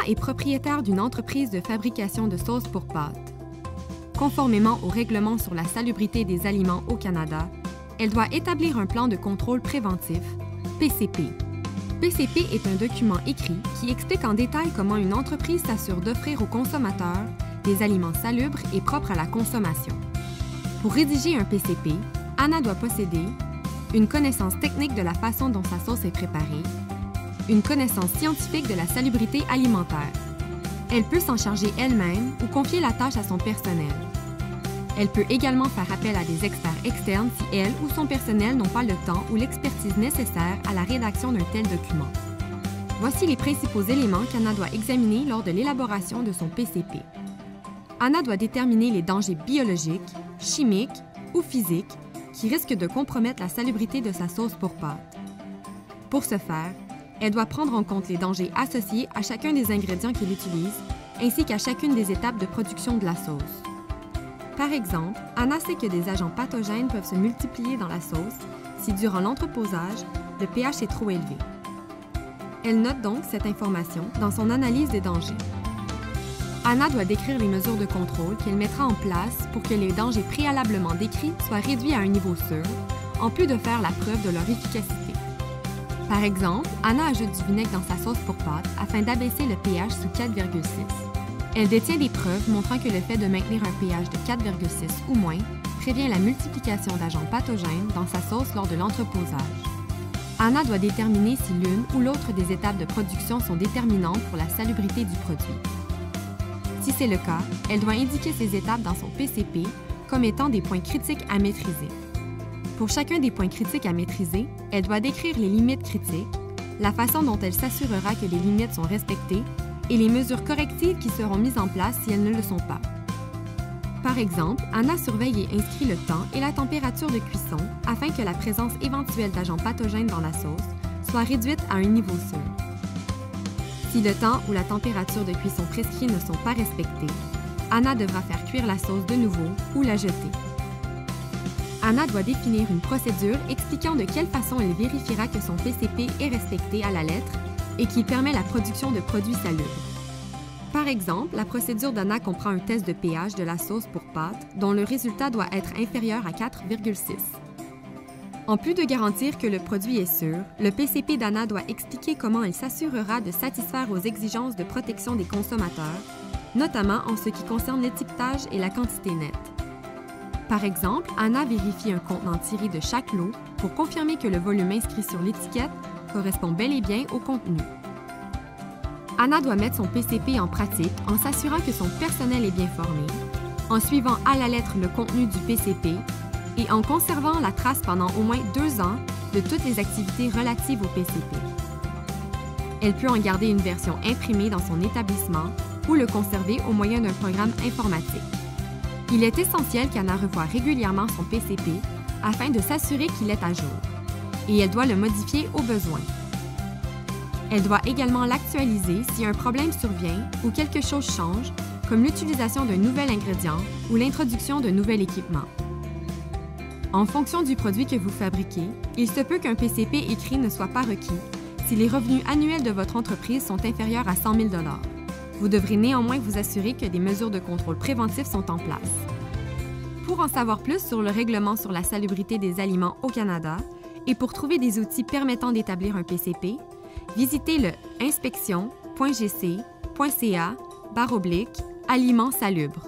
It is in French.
est propriétaire d'une entreprise de fabrication de sauces pour pâtes. Conformément au règlement sur la salubrité des aliments au Canada, elle doit établir un plan de contrôle préventif, PCP. PCP est un document écrit qui explique en détail comment une entreprise s'assure d'offrir aux consommateurs des aliments salubres et propres à la consommation. Pour rédiger un PCP, Anna doit posséder une connaissance technique de la façon dont sa sauce est préparée, une connaissance scientifique de la salubrité alimentaire. Elle peut s'en charger elle-même ou confier la tâche à son personnel. Elle peut également faire appel à des experts externes si elle ou son personnel n'ont pas le temps ou l'expertise nécessaire à la rédaction d'un tel document. Voici les principaux éléments qu'Anna doit examiner lors de l'élaboration de son PCP. Anna doit déterminer les dangers biologiques, chimiques ou physiques qui risquent de compromettre la salubrité de sa sauce pour pâtes. Pour ce faire, elle doit prendre en compte les dangers associés à chacun des ingrédients qu'elle utilise, ainsi qu'à chacune des étapes de production de la sauce. Par exemple, Anna sait que des agents pathogènes peuvent se multiplier dans la sauce si, durant l'entreposage, le pH est trop élevé. Elle note donc cette information dans son analyse des dangers. Anna doit décrire les mesures de contrôle qu'elle mettra en place pour que les dangers préalablement décrits soient réduits à un niveau sûr, en plus de faire la preuve de leur efficacité. Par exemple, Anna ajoute du vinaigre dans sa sauce pour pâtes afin d'abaisser le pH sous 4,6. Elle détient des preuves montrant que le fait de maintenir un pH de 4,6 ou moins prévient la multiplication d'agents pathogènes dans sa sauce lors de l'entreposage. Anna doit déterminer si l'une ou l'autre des étapes de production sont déterminantes pour la salubrité du produit. Si c'est le cas, elle doit indiquer ces étapes dans son PCP comme étant des points critiques à maîtriser. Pour chacun des points critiques à maîtriser, elle doit décrire les limites critiques, la façon dont elle s'assurera que les limites sont respectées et les mesures correctives qui seront mises en place si elles ne le sont pas. Par exemple, Anna surveille et inscrit le temps et la température de cuisson afin que la présence éventuelle d'agents pathogènes dans la sauce soit réduite à un niveau sûr. Si le temps ou la température de cuisson prescrits ne sont pas respectés, Anna devra faire cuire la sauce de nouveau ou la jeter. Anna doit définir une procédure expliquant de quelle façon elle vérifiera que son PCP est respecté à la lettre et qu'il permet la production de produits salubres. Par exemple, la procédure d'Anna comprend un test de pH de la sauce pour pâtes dont le résultat doit être inférieur à 4,6. En plus de garantir que le produit est sûr, le PCP d'Anna doit expliquer comment elle s'assurera de satisfaire aux exigences de protection des consommateurs, notamment en ce qui concerne l'étiquetage et la quantité nette. Par exemple, Anna vérifie un contenant tiré de chaque lot pour confirmer que le volume inscrit sur l'étiquette correspond bel et bien au contenu. Anna doit mettre son PCP en pratique en s'assurant que son personnel est bien formé, en suivant à la lettre le contenu du PCP et en conservant la trace pendant au moins 2 ans de toutes les activités relatives au PCP. Elle peut en garder une version imprimée dans son établissement ou le conserver au moyen d'un programme informatique. Il est essentiel qu'Anna revoie régulièrement son PCP afin de s'assurer qu'il est à jour, et elle doit le modifier au besoin. Elle doit également l'actualiser si un problème survient ou quelque chose change, comme l'utilisation d'un nouvel ingrédient ou l'introduction d'un nouvel équipement. En fonction du produit que vous fabriquez, il se peut qu'un PCP écrit ne soit pas requis si les revenus annuels de votre entreprise sont inférieurs à 100 000 $. Vous devrez néanmoins vous assurer que des mesures de contrôle préventif sont en place. Pour en savoir plus sur le règlement sur la salubrité des aliments au Canada et pour trouver des outils permettant d'établir un PCP, visitez le inspection.gc.ca/aliments salubres.